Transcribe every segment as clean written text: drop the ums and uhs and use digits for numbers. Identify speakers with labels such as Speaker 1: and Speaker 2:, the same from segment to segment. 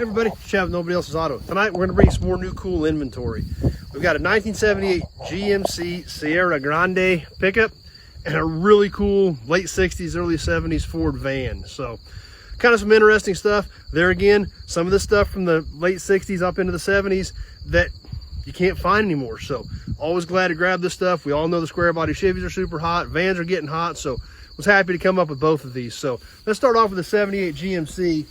Speaker 1: Hey everybody, Chad with Nobody Else's Auto. Tonight we're going to bring some more new cool inventory. We've got a 1978 GMC Sierra Grande pickup and a really cool late 60s, early 70s Ford van. So kind of some interesting stuff. There again, some of this stuff from the late 60s up into the 70s that you can't find anymore. So always glad to grab this stuff. We all know the square body Chevys are super hot. Vans are getting hot. So was happy to come up with both of these. So let's start off with the 78 GMC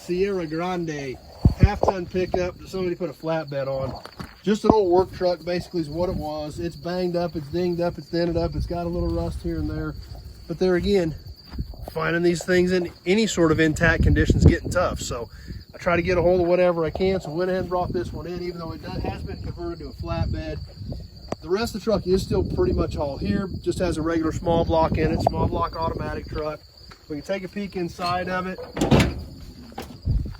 Speaker 1: Sierra Grande half-ton pickup that somebody put a flatbed on. Just an old work truck basically is what it was. It's banged up, it's dinged up, it's dented up, it's got a little rust here and there. But there again, finding these things in any sort of intact condition is getting tough. So I try to get a hold of whatever I can. So I went ahead and brought this one in, even though it has been converted to a flatbed. The rest of the truck is still pretty much all here. Just has a regular small block in it, small block automatic truck. We can take a peek inside of it.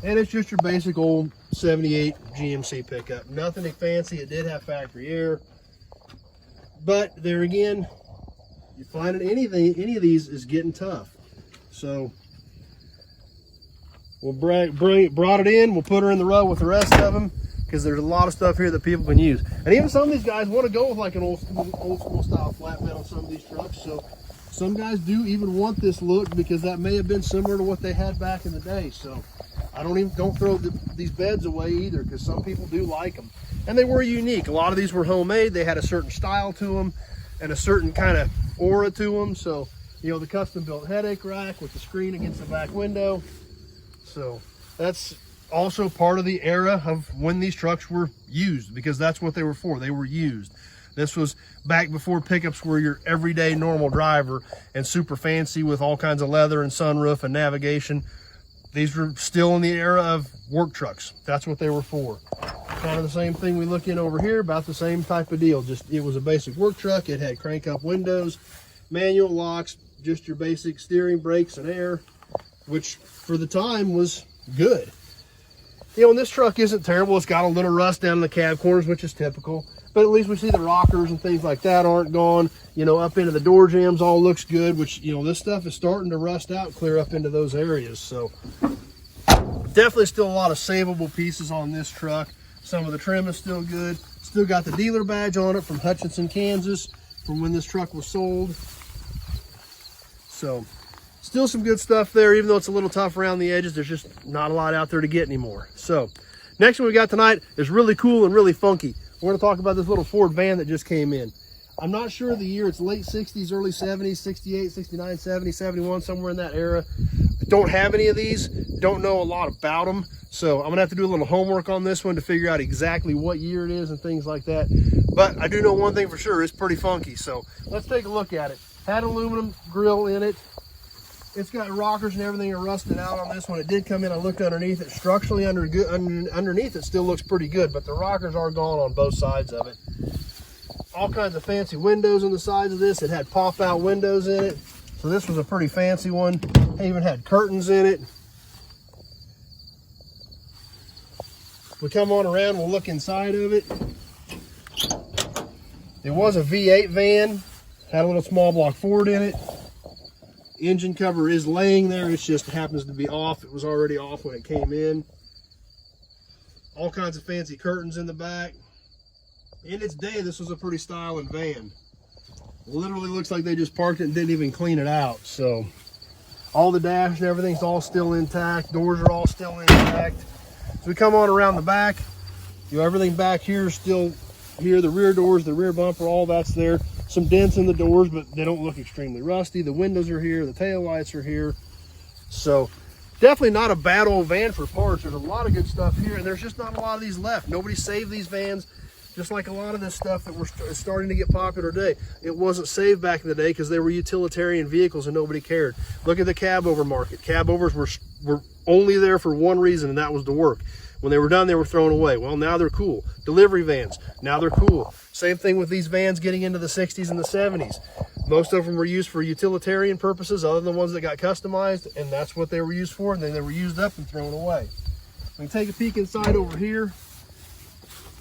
Speaker 1: And it's just your basic old 78 GMC pickup. Nothing fancy. It did have factory air. But there again, you find any of these is getting tough. So we'll brought it in. We'll put her in the row with the rest of them because there's a lot of stuff here that people can use. And even some of these guys want to go with like an old school style flatbed on some of these trucks. So some guys do even want this look because that may have been similar to what they had back in the day. So I don't throw these beds away either because some people do like them. And they were unique. A lot of these were homemade. They had a certain style to them and a certain kind of aura to them. So, you know, the custom built headache rack with the screen against the back window. So that's also part of the era of when these trucks were used because that's what they were for. They were used. This was back before pickups were your everyday normal driver and super fancy with all kinds of leather and sunroof and navigation. These were still in the era of work trucks. That's what they were for. Kind of the same thing we look in over here, about the same type of deal. Just it was a basic work truck. It had crank up windows, manual locks, just your basic steering, brakes, and air, which for the time was good. You know, and this truck isn't terrible. It's got a little rust down in the cab corners, which is typical. But at least we see the rockers and things like that aren't gone. You know, up into the door jambs all looks good, which, you know, this stuff is starting to rust out, clear up into those areas. So definitely still a lot of savable pieces on this truck. Some of the trim is still good. Still got the dealer badge on it from Hutchinson, Kansas, from when this truck was sold. So still some good stuff there, even though it's a little tough around the edges. There's just not a lot out there to get anymore. So next one we got tonight is really cool and really funky. We're going to talk about this little Ford van that just came in. I'm not sure of the year. It's late 60s, early 70s, 68, 69, 70, 71, somewhere in that era. I don't have any of these. Don't know a lot about them. So I'm going to have to do a little homework on this one to figure out exactly what year it is and things like that. But I do know one thing for sure. It's pretty funky. So let's take a look at it. Had an aluminum grill in it. It's got rockers and everything are rusted out on this one. It did come in. I looked underneath it. Structurally underneath it still looks pretty good, but the rockers are gone on both sides of it. All kinds of fancy windows on the sides of this. It had pop-out windows in it. So this was a pretty fancy one. It even had curtains in it. We come on around, we'll look inside of it. It was a V8 van. Had a little small block Ford in it. Engine cover is laying there. It just happens to be off. It was already off when it came in. All kinds of fancy curtains in the back. In its day, this was a pretty styling van. Literally looks like they just parked it and didn't even clean it out. So all the dash and everything's all still intact. Doors are all still intact. So we come on around the back. You know, everything back here is still here. The rear doors, the rear bumper, all that's there. Some dents in the doors, but they don't look extremely rusty. The windows are here. The tail lights are here. So definitely not a bad old van for parts. There's a lot of good stuff here, and there's just not a lot of these left. Nobody saved these vans, just like a lot of this stuff that we're starting to get popular today. It wasn't saved back in the day because they were utilitarian vehicles and nobody cared. Look at the cab over market. Cab overs were only there for one reason, and that was to work. When they were done, they were thrown away. Well, now they're cool. Delivery vans, now they're cool. Same thing with these vans getting into the 60s and the 70s. Most of them were used for utilitarian purposes other than the ones that got customized, and that's what they were used for, and then they were used up and thrown away. We can take a peek inside over here.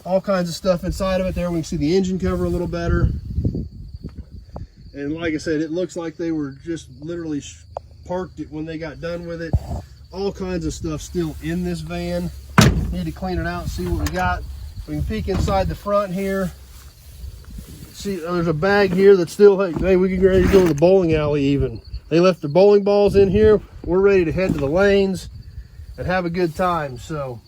Speaker 1: All kinds of stuff inside of it there. We can see the engine cover a little better. And like I said, it looks like they were just literally parked it when they got done with it. all kinds of stuff still in this van. Need to clean it out and see what we got. We can peek inside the front here. See, there's a bag here that's still, hey, we can get ready to go to the bowling alley even. They left their bowling balls in here. We're ready to head to the lanes and have a good time. So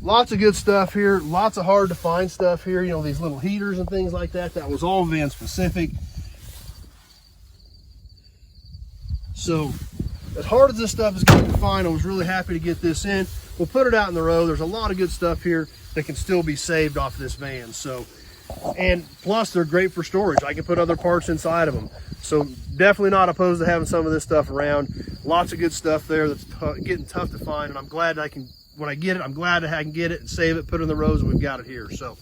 Speaker 1: lots of good stuff here. Lots of hard to find stuff here. You know, these little heaters and things like that. That was all van specific. So as hard as this stuff is going to find, I was really happy to get this in. We'll put it out in the road. There's a lot of good stuff here that can still be saved off this van. So, and plus they're great for storage. I can put other parts inside of them. So definitely not opposed to having some of this stuff around. Lots of good stuff there that's getting tough to find. And I'm glad I can, when I get it, I'm glad I can get it and save it, put it in the rows, and we've got it here. So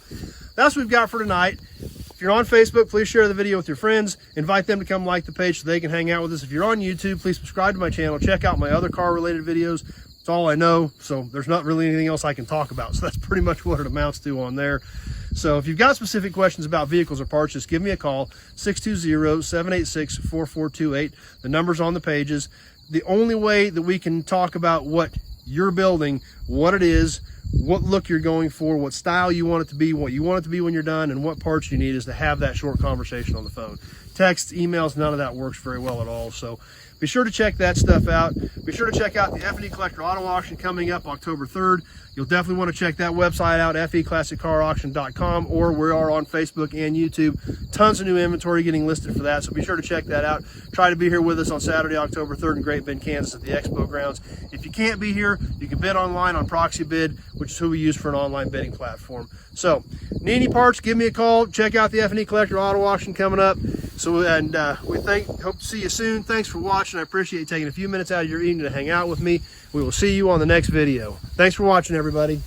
Speaker 1: that's what we've got for tonight. If you're on Facebook, please share the video with your friends. Invite them to come like the page so they can hang out with us. If you're on YouTube, please subscribe to my channel. Check out my other car-related videos. It's all I know, so there's not really anything else I can talk about. So that's pretty much what it amounts to on there. So if you've got specific questions about vehicles or parts, just give me a call, 620-786-4428. The number's on the pages. The only way that we can talk about what you're building, what it is, what look you're going for, what style you want it to be, what you want it to be when you're done, and what parts you need, is to have that short conversation on the phone. Texts, emails, none of that works very well at all. So be sure to check that stuff out. Be sure to check out the F&E Collector Auto Auction coming up October 3rd. You'll definitely want to check that website out, feclassiccarauction.com, or we are on Facebook and YouTube. Tons of new inventory getting listed for that, so be sure to check that out. Try to be here with us on Saturday, October 3rd in Great Bend, Kansas at the Expo grounds. If you can't be here, you can bid online on Proxy Bid, which is who we use for an online bidding platform. So, need any parts, give me a call. Check out the F&E Collector Auto Auction coming up. So, and hope to see you soon. Thanks for watching. I appreciate you taking a few minutes out of your evening to hang out with me. We will see you on the next video. Thanks for watching, everybody.